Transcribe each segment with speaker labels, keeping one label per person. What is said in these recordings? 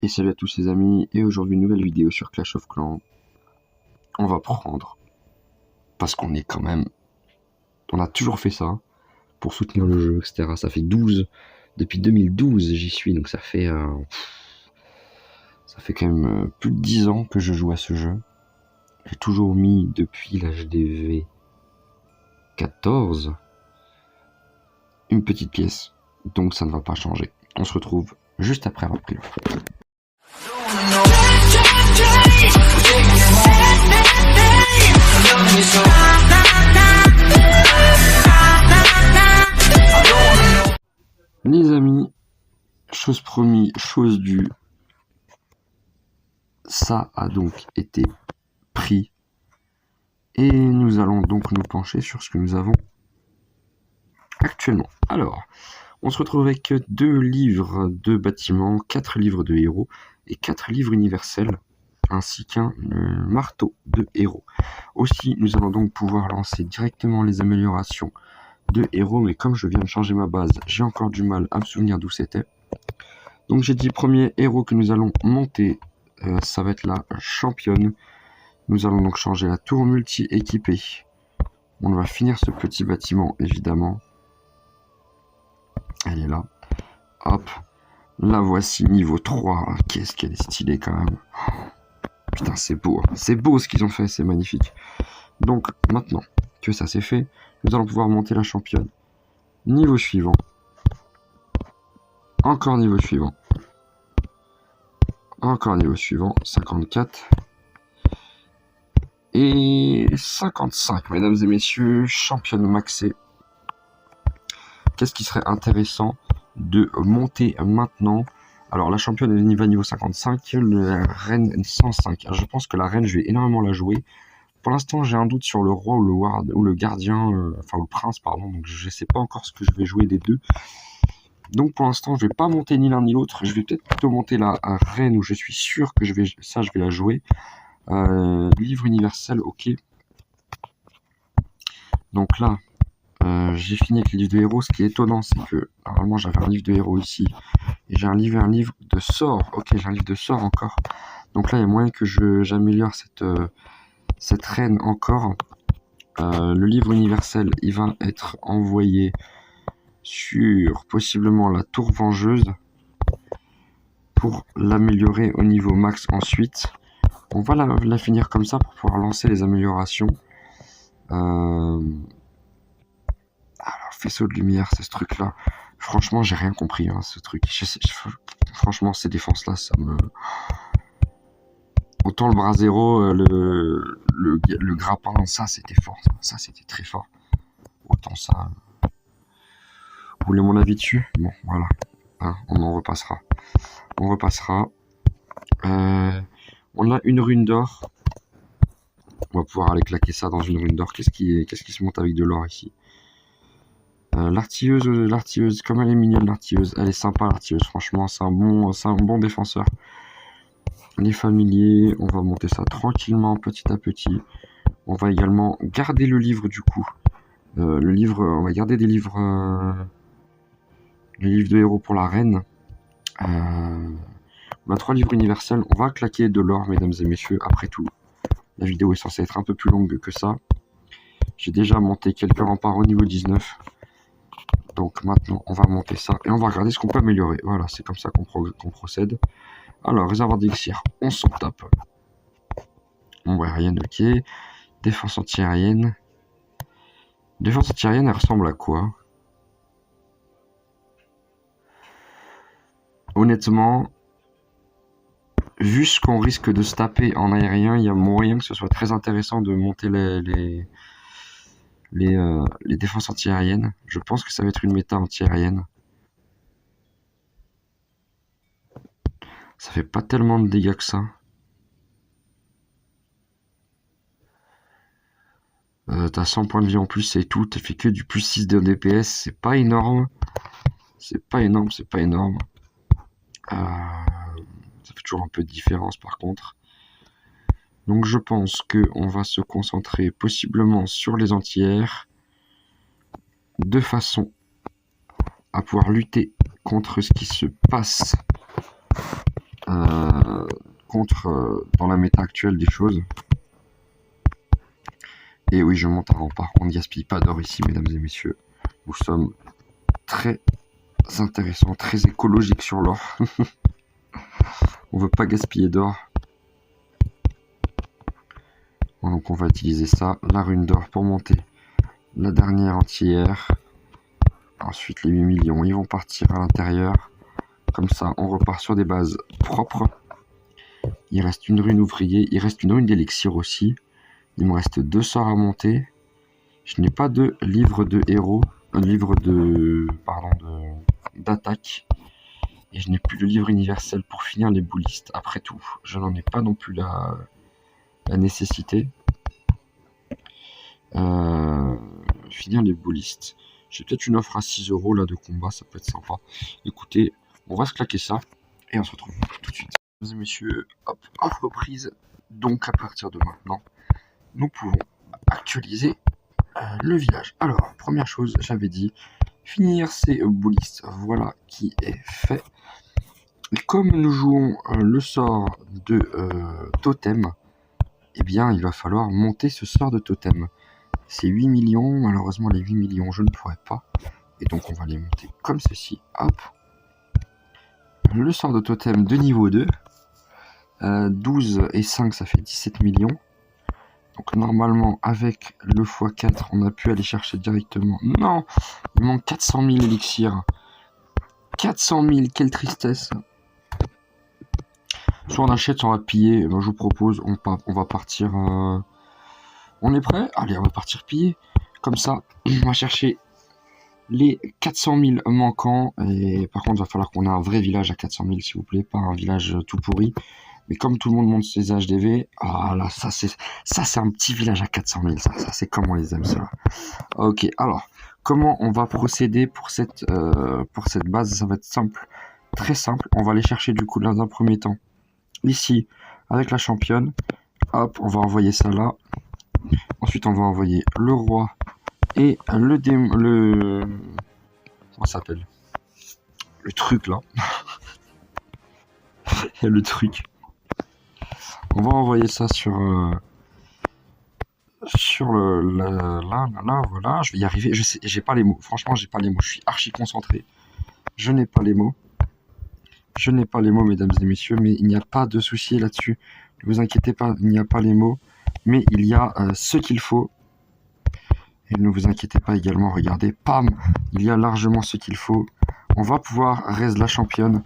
Speaker 1: Et salut à tous les amis, et aujourd'hui une nouvelle vidéo sur Clash of Clans. On va prendre, parce qu'on est quand même, on a toujours fait ça, pour soutenir le jeu, etc. Ça fait depuis 2012 j'y suis, donc ça fait quand même plus de 10 ans que je joue à ce jeu. J'ai toujours mis depuis l'HDV 14 une petite pièce, donc ça ne va pas changer. On se retrouve juste après avoir pris l'offre. Les amis, chose promis, chose due, ça a donc été pris et nous allons donc nous pencher sur ce que nous avons actuellement. Alors, on se retrouve avec 2 livres de bâtiments, 4 livres de héros et 4 livres universels, ainsi qu'un marteau de héros. Aussi, nous allons donc pouvoir lancer directement les améliorations de héros, mais comme je viens de changer ma base, j'ai encore du mal à me souvenir d'où c'était. Donc j'ai dit premier héros que nous allons monter, ça va être la championne. Nous allons donc changer la tour multi-équipée. On va finir ce petit bâtiment, évidemment. Elle est là. Hop. La voici, niveau 3. Qu'est-ce qu'elle est stylée quand même. Putain, c'est beau. C'est beau ce qu'ils ont fait, c'est magnifique. Donc, maintenant que ça c'est fait, nous allons pouvoir monter la championne. Niveau suivant. Encore niveau suivant. Encore niveau suivant. 54. Et 55, mesdames et messieurs, championne maxée. Qu'est-ce qui serait intéressant de monter maintenant? Alors la championne va niveau 55, la reine 105. Alors, je pense que la reine, je vais énormément la jouer. Pour l'instant, j'ai un doute sur le roi ou le gardien, enfin le prince, pardon. Donc je sais pas encore ce que je vais jouer des deux. Donc pour l'instant, je vais pas monter ni l'un ni l'autre. Je vais peut-être plutôt monter la reine où je suis sûr que je vais la jouer. Livre universel, ok. Donc là, j'ai fini avec le livre de héros. Ce qui est étonnant, c'est que normalement j'avais un livre de héros ici et j'ai un livre de sort. Ok, j'ai un livre de sort encore. Donc là, il y a moyen que j'améliore cette reine encore. Le livre universel, il va être envoyé sur possiblement la tour vengeuse pour l'améliorer au niveau max ensuite. On va la finir comme ça pour pouvoir lancer les améliorations. Alors, faisceau de lumière, c'est ce truc-là. Franchement, j'ai rien compris, hein, ce truc. Franchement, ces défenses-là, ça me... Autant le bras zéro, le grappin, ça, c'était fort. Ça, c'était très fort. Autant ça... Vous voulez mon avis dessus? Bon, voilà. Hein, on en repassera. On repassera. On a une rune d'or. On va pouvoir aller claquer ça dans une rune d'or. Qu'est-ce qui se monte avec de l'or ici? L'artilleuse, comme elle est mignonne, l'artilleuse. Elle est sympa, l'artilleuse. Franchement, c'est un bon défenseur. Les familiers, on va monter ça tranquillement, petit à petit. On va également garder le livre du coup. On va garder les livres de héros pour la reine. On a 3 livres universels. On va claquer de l'or, mesdames et messieurs. Après tout, la vidéo est censée être un peu plus longue que ça. J'ai déjà monté quelques remparts au niveau 19. Donc maintenant, on va monter ça et on va regarder ce qu'on peut améliorer. Voilà, c'est comme ça qu'on procède. Alors, réservoir d'élixir, on s'en tape. Ombre aérienne, ok. Défense anti-aérienne. Défense anti-aérienne, elle ressemble à quoi? Honnêtement, vu ce qu'on risque de se taper en aérien, il y a moyen que ce soit très intéressant de monter les défenses anti-aériennes. Je pense que ça va être une méta anti-aérienne. Ça fait pas tellement de dégâts que ça. T'as 100 points de vie en plus et tout. T'as fait que du plus 6 de DPS. C'est pas énorme. C'est pas énorme. Ça fait toujours un peu de différence par contre. Donc je pense qu'on va se concentrer possiblement sur les anti-air de façon à pouvoir lutter contre ce qui se passe contre dans la méta actuelle des choses. Et oui, je monte à rempart. On ne gaspille pas d'or ici, mesdames et messieurs. Nous sommes très intéressants, très écologiques sur l'or. On veut pas gaspiller d'or. Donc on va utiliser ça, la rune d'or pour monter la dernière entière. Ensuite les 8 millions, ils vont partir à l'intérieur. Comme ça, on repart sur des bases propres. Il reste une rune ouvrier, il reste une rune d'élixir aussi. Il me reste 2 sorts à monter. Je n'ai pas de livre de héros, un livre de d'attaque. Et je n'ai plus de livre universel pour finir les boulistes. Après tout, je n'en ai pas non plus la nécessité. Finir les boulistes. J'ai peut-être une offre à 6 € là de combat, ça peut être sympa. Écoutez, on va se claquer ça et on se retrouve tout de suite. Mesdames et messieurs, hop, offre prise. Donc à partir de maintenant, nous pouvons actualiser le village. Alors, première chose, j'avais dit, finir ces boulistes. Voilà qui est fait. Et comme nous jouons le sort de totem, eh bien, il va falloir monter ce sort de totem. C'est 8 millions, malheureusement les 8 millions je ne pourrais pas. Et donc on va les monter comme ceci, hop. Le sort de totem de niveau 2. 12 et 5 ça fait 17 millions. Donc normalement avec le x4 on a pu aller chercher directement. Non, il manque 400 000 élixirs. 400 000, quelle tristesse. Soit on achète, soit on va piller. Ben, je vous propose, on va partir... On est prêt? Allez, on va partir piller. Comme ça, on va chercher les 400 000 manquants. Et par contre, il va falloir qu'on ait un vrai village à 400 000, s'il vous plaît. Pas un village tout pourri. Mais comme tout le monde monte ses HDV, ah là, ça c'est un petit village à 400 000. Ça c'est comme on les aime, cela. Ok, alors, comment on va procéder pour cette base? Ça va être simple. Très simple. On va aller chercher du coup dans un premier temps. Ici, avec la championne. Hop, on va envoyer ça là. Ensuite, on va envoyer le roi et le comment ça s'appelle? Le truc là. Le truc. On va envoyer ça sur là, voilà. Je vais y arriver. Je sais, j'ai pas les mots. Franchement, j'ai pas les mots. Je suis archi concentré. Je n'ai pas les mots. Je n'ai pas les mots, mesdames et messieurs, mais il n'y a pas de souci là-dessus. Ne vous inquiétez pas, il n'y a pas les mots, mais il y a ce qu'il faut. Et ne vous inquiétez pas également, regardez, pam, il y a largement ce qu'il faut. On va pouvoir raise la championne,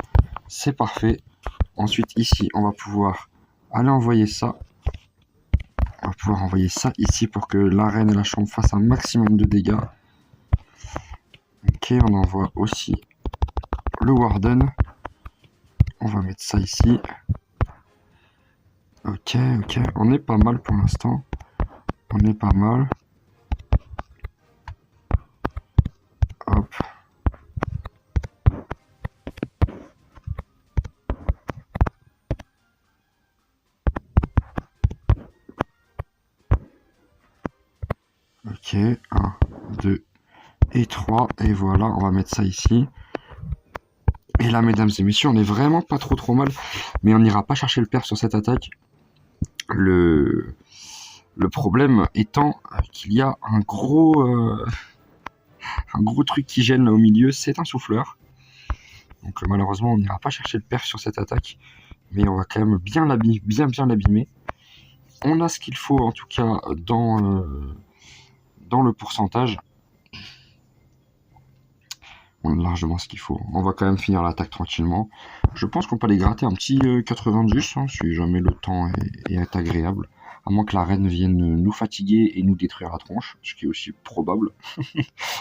Speaker 1: c'est parfait. Ensuite ici, on va pouvoir aller envoyer ça. On va pouvoir envoyer ça ici pour que la reine et la chambre fassent un maximum de dégâts. Ok, on envoie aussi le warden. On va mettre ça ici. Ok, on est pas mal pour l'instant. On est pas mal. Hop. Ok, 1, 2 et 3. Et voilà, on va mettre ça ici. Et là, mesdames et messieurs, on est vraiment pas trop mal. Mais on n'ira pas chercher le perf sur cette attaque. Le problème étant qu'il y a un gros truc qui gêne là au milieu, c'est un souffleur. Donc malheureusement, on n'ira pas chercher le perf sur cette attaque. Mais on va quand même bien l'abîmer. On a ce qu'il faut en tout cas dans le pourcentage. On a largement ce qu'il faut. On va quand même finir l'attaque tranquillement. Je pense qu'on peut aller gratter un petit 90 hein, si jamais le temps est agréable. À moins que la reine vienne nous fatiguer et nous détruire la tronche, ce qui est aussi probable.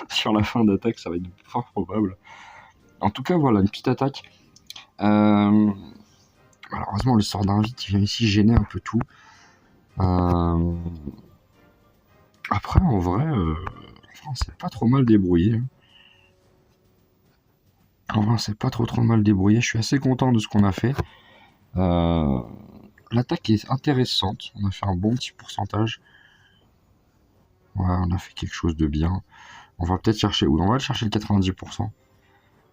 Speaker 1: Sur la fin d'attaque, ça va être fort probable. En tout cas, voilà, une petite attaque. Malheureusement, le sort d'invite, il vient ici gêner un peu tout. Après, en vrai, on s'est pas trop mal débrouillé. En vrai, on s'est pas trop mal débrouillé. Je suis assez content de ce qu'on a fait. L'attaque est intéressante. On a fait un bon petit pourcentage. Ouais, on a fait quelque chose de bien. On va peut-être chercher... Oui, on va chercher le 90%.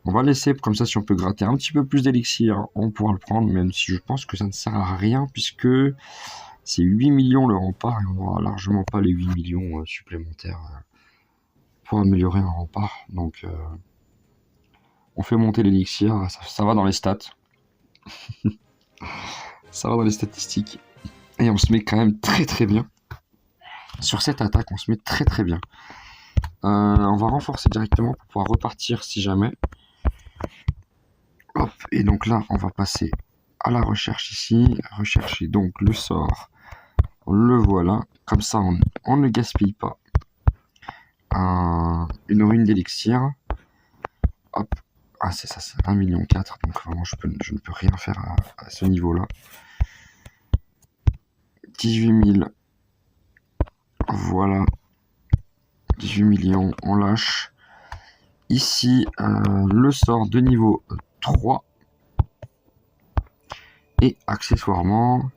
Speaker 1: On va laisser, comme ça, si on peut gratter un petit peu plus d'élixir, on pourra le prendre, même si je pense que ça ne sert à rien, puisque c'est 8 millions le rempart, et on n'aura largement pas les 8 millions supplémentaires pour améliorer un rempart. Donc, on fait monter l'élixir, ça va dans les stats. Ça va dans les statistiques. Et on se met quand même très très bien. Sur cette attaque, on se met très très bien. On va renforcer directement pour pouvoir repartir si jamais. Hop, et donc là, on va passer à la recherche ici. Rechercher donc le sort. Le voilà. Comme ça, on ne gaspille pas une ruine d'élixir. Hop. Ah, c'est ça, c'est 1,4 million. Donc vraiment, je ne peux rien faire à ce niveau-là. 18 000. Voilà. 18 millions, on lâche. Ici, le sort de niveau 3. Et accessoirement,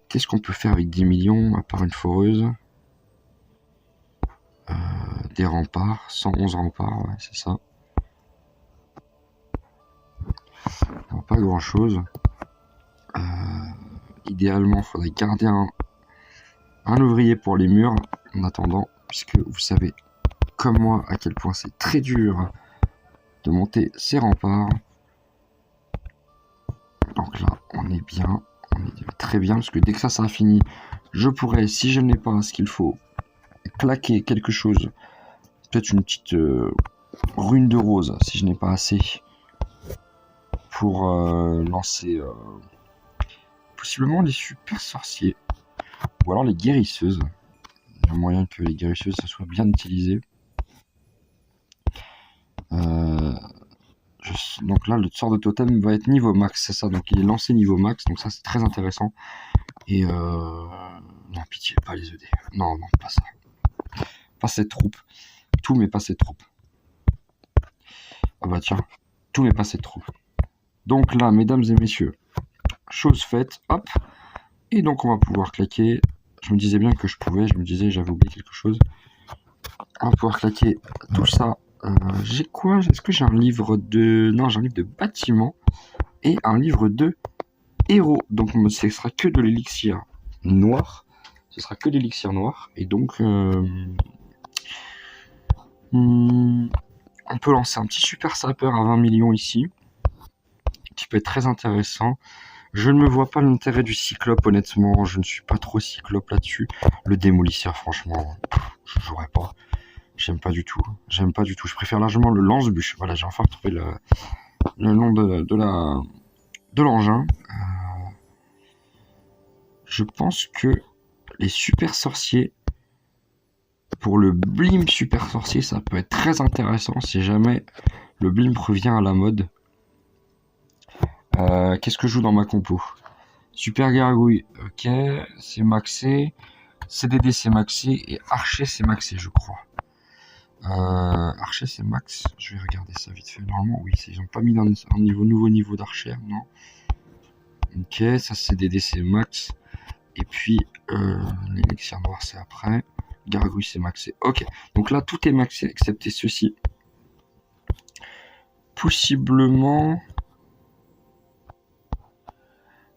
Speaker 1: qu'est-ce qu'on peut faire avec 10 millions à part une foreuse? Des remparts, 111 remparts, ouais, c'est ça. Non, pas grand chose. Idéalement, il faudrait garder un ouvrier pour les murs en attendant, puisque vous savez, comme moi, à quel point c'est très dur de monter ces remparts. Donc là, on est bien, on est très bien, parce que dès que ça sera fini, je pourrais, si je n'ai pas ce qu'il faut, claquer quelque chose, peut-être une petite rune de rose, si je n'ai pas assez, pour lancer possiblement les super sorciers, ou alors les guérisseuses. Il y a moyen que les guérisseuses, ça soit bien utilisé. Donc là, le sort de totem va être niveau max, c'est ça, donc il est lancé niveau max, donc ça c'est très intéressant. Et non, pitié, pas les ED. Non, non, pas ça. Pas cette troupe. Tout mais pas cette troupe. Ah bah tiens, tout mais pas cette troupe. Donc là, mesdames et messieurs, chose faite, hop. Et donc on va pouvoir claquer. Je me disais bien que je pouvais, je me disais j'avais oublié quelque chose. On va pouvoir claquer tout ça. J'ai quoi? Est-ce que j'ai un livre de... Non, j'ai un livre de bâtiment et un livre de héros. Donc ce sera que de l'élixir noir. Ce sera que de l'élixir noir. Et donc... on peut lancer un petit super sapeur à 20 millions ici, qui peut être très intéressant. Je ne me vois pas l'intérêt du cyclope, honnêtement, je ne suis pas trop cyclope là-dessus. Le démolisseur, franchement, je jouerais pas. J'aime pas du tout, j'aime pas du tout. Je préfère largement le lance-bûche. Voilà, j'ai enfin retrouvé le nom de l'engin. Je pense que les super sorciers, pour le blim super sorcier, ça peut être très intéressant si jamais le blim revient à la mode. Qu'est-ce que je joue dans ma compo? Super gargouille, ok, c'est maxé. CDD c'est maxé et archer c'est maxé, je crois. Archer c'est max, je vais regarder ça vite fait. Normalement, oui, ils n'ont pas mis un nouveau niveau d'archer, non. Ok, ça CDD c'est max. Et puis l'élixir noir c'est après. Gargouille c'est maxé. Ok, donc là tout est maxé excepté ceci. Possiblement.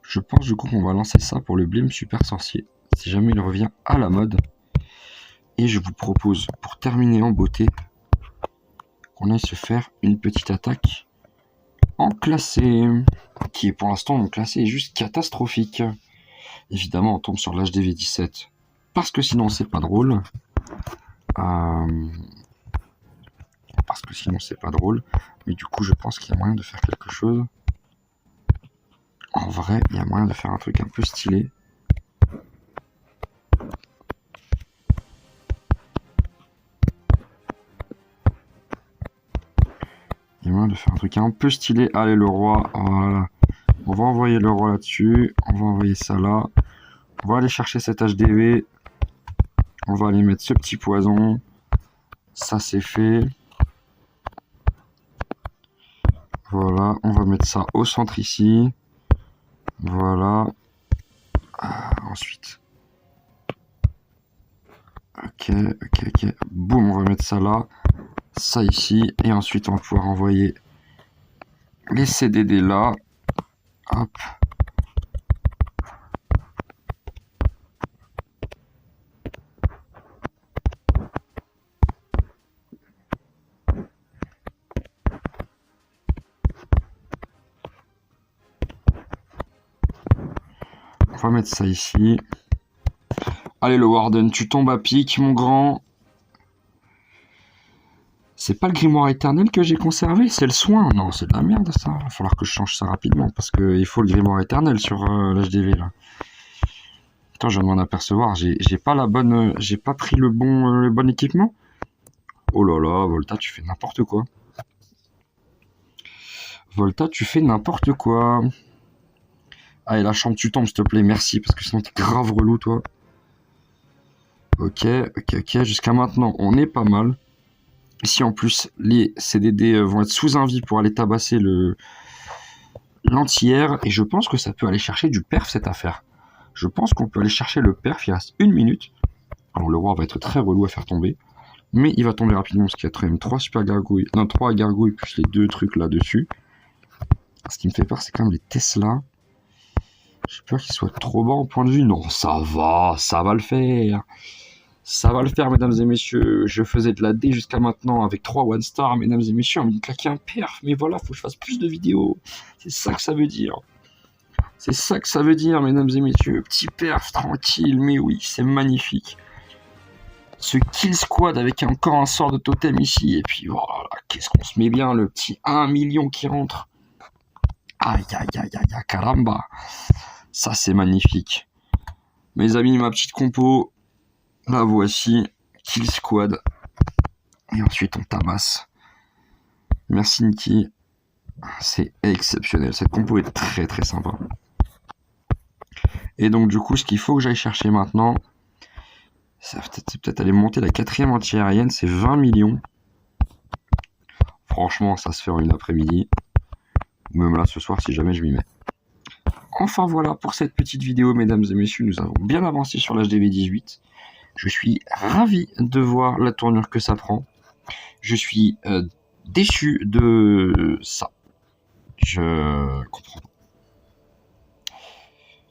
Speaker 1: Je pense du coup qu'on va lancer ça pour le blim super sorcier, si jamais il revient à la mode. Et je vous propose, pour terminer en beauté, qu'on aille se faire une petite attaque en classé, qui est pour l'instant, mon classé est juste catastrophique. Évidemment, on tombe sur l'HDV 17, parce que sinon c'est pas drôle. Parce que sinon c'est pas drôle. Mais du coup, je pense qu'il y a moyen de faire quelque chose. En vrai, il y a moyen de faire un truc un peu stylé. Il y a moyen de faire un truc un peu stylé. Allez, le roi, voilà. On va envoyer le roi là-dessus. On va envoyer ça là. On va aller chercher cet HDV. On va aller mettre ce petit poison. Ça, c'est fait. Voilà, on va mettre ça au centre ici. Voilà. Ensuite. Ok. Boum, on va mettre ça là. Ça ici. Et ensuite, on va pouvoir envoyer les CDD là. Hop. On va mettre ça ici. Allez, le Warden, tu tombes à pic, mon grand. C'est pas le grimoire éternel que j'ai conservé, c'est le soin. Non, c'est de la merde ça. Il va falloir que je change ça rapidement parce qu'il faut le grimoire éternel sur l'HDV là. Attends, je viens de m'en apercevoir. J'ai pas la bonne, j'ai pas pris le bon équipement. Oh là là, Volta, tu fais n'importe quoi. Volta, tu fais n'importe quoi. Allez, la chambre, tu tombes, s'il te plaît, merci, parce que sinon t'es grave relou, toi. Ok, jusqu'à maintenant, on est pas mal. Ici, en plus, les CDD vont être sous invie pour aller tabasser l'anti-air, et je pense que ça peut aller chercher du perf, cette affaire. Je pense qu'on peut aller chercher le perf, il reste 1 minute. Alors, le roi va être très relou à faire tomber, mais il va tomber rapidement, parce qu'il y a quand même 3 super gargouilles, non, 3 gargouilles, plus les 2 trucs là-dessus. Ce qui me fait peur, c'est quand même les Tesla. J'ai peur qu'il soit trop bas en point de vue. Non, ça va le faire. Ça va le faire, mesdames et messieurs. Je faisais de la D jusqu'à maintenant avec 3 one star, mesdames et messieurs. On me claquait un perf, mais voilà, faut que je fasse plus de vidéos. C'est ça que ça veut dire. C'est ça que ça veut dire, mesdames et messieurs. Petit perf, tranquille, mais oui, c'est magnifique. Ce kill squad avec encore un sort de totem ici. Et puis voilà, qu'est-ce qu'on se met bien, le petit 1 million qui rentre. Aïe, caramba. Ça, c'est magnifique. Mes amis, ma petite compo, la voici. Kill squad. Et ensuite, on tabasse. Merci, Niki. C'est exceptionnel. Cette compo est très, très sympa. Et donc, du coup, ce qu'il faut que j'aille chercher maintenant, c'est peut-être aller monter la 4e anti-aérienne. C'est 20 millions. Franchement, ça se fait en une après-midi. Ou même là, ce soir, si jamais je m'y mets. Enfin voilà pour cette petite vidéo, mesdames et messieurs, nous avons bien avancé sur l'HDV 18. Je suis ravi de voir la tournure que ça prend. Je suis déçu de ça. Je comprends.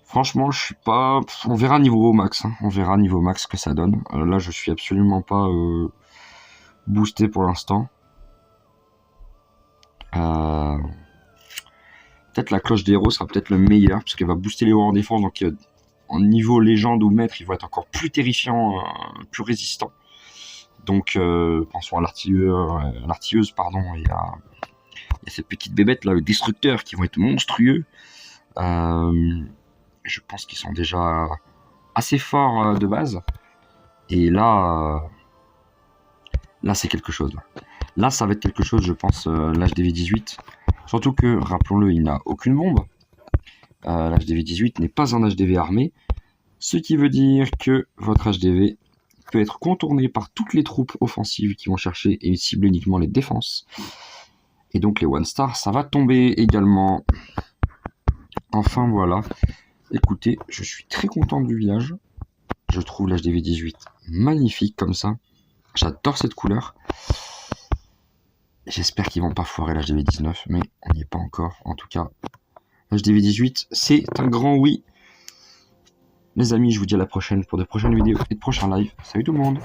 Speaker 1: Franchement, je suis pas... On verra niveau max. Hein. On verra niveau max ce que ça donne. Là, je suis absolument pas boosté pour l'instant. Peut-être la cloche des héros sera peut-être le meilleur, parce qu'elle va booster les héros en défense, donc en niveau légende ou maître, ils vont être encore plus terrifiants, plus résistants. Donc pensons à l'artilleuse, pardon, et à cette petite bébête là, le destructeur, qui vont être monstrueux. Je pense qu'ils sont déjà assez forts de base. Et là, c'est quelque chose. Là, ça va être quelque chose, je pense, l'HDV 18. Surtout que, rappelons-le, il n'a aucune bombe. L'HDV 18 n'est pas un HDV armé. Ce qui veut dire que votre HDV peut être contourné par toutes les troupes offensives qui vont chercher et cibler uniquement les défenses. Et donc les one star, ça va tomber également. Enfin voilà. Écoutez, je suis très content du village. Je trouve l'HDV 18 magnifique comme ça. J'adore cette couleur. J'espère qu'ils vont pas foirer l'HDV 19, mais on n'y est pas encore. En tout cas, l'HDV 18, c'est un grand oui. Les amis, je vous dis à la prochaine pour de prochaines vidéos et de prochains lives. Salut tout le monde!